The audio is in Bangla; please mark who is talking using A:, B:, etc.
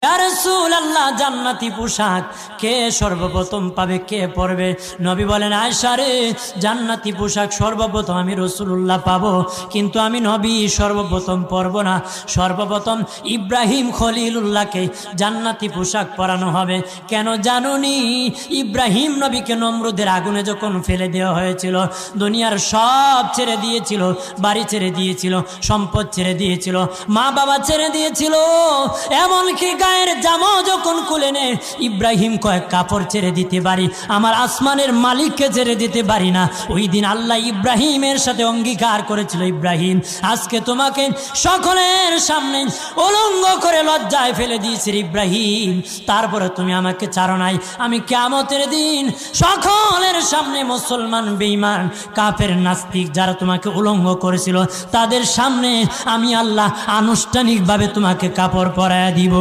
A: ইয়া রাসূলুল্লাহ, জান্নাতি পোশাক কে সর্বপ্রথম পাবে, কে পরবে? নবী বলেন, আয়েশা রে, জান্নাতি পোশাক সর্বপ্রথম আমি রাসূলুল্লাহ পাবো, কিন্তু আমি নবী সর্বপ্রথম পরব না। সর্বপ্রথম ইব্রাহিম খলিলুল্লাহকে জান্নাতি পোশাক পরানো হবে। কেন জানুনি? ইব্রাহিম নবীকে নমরুদের আগুনে যখন ফেলে দেওয়া হয়েছিল, দুনিয়ার সব ছেড়ে দিয়েছিল, বাড়ি ছেড়ে দিয়েছিল, সম্পদ ছেড়ে দিয়েছিল, মা বাবা ছেড়ে দিয়েছিল, এমনকি গায়ের জামা যখন খুলে নেয়, ইব্রাহিম কয়েক কাপড় ছেড়ে দিতে পারি, আমার আসমানের মালিককে ছেড়ে দিতে পারি না। ওই দিন আল্লাহ ইব্রাহিমের সাথে অঙ্গীকার করেছিল, ইব্রাহিম আজকে তোমাকে সকলের সামনে উলঙ্গ করে লজ্জায় ফেলে দিয়েছি ইব্রাহিম, তারপরে তুমি আমাকে ছাড়ো নাই। আমি কিয়ামতের দিন সকলের সামনে মুসলমান, বেঈমান, কাফের, নাস্তিক যারা তোমাকে উলঙ্গ করেছিল, তাদের সামনে আমি আল্লাহ আনুষ্ঠানিকভাবে তোমাকে কাপড় পরায়া দিব।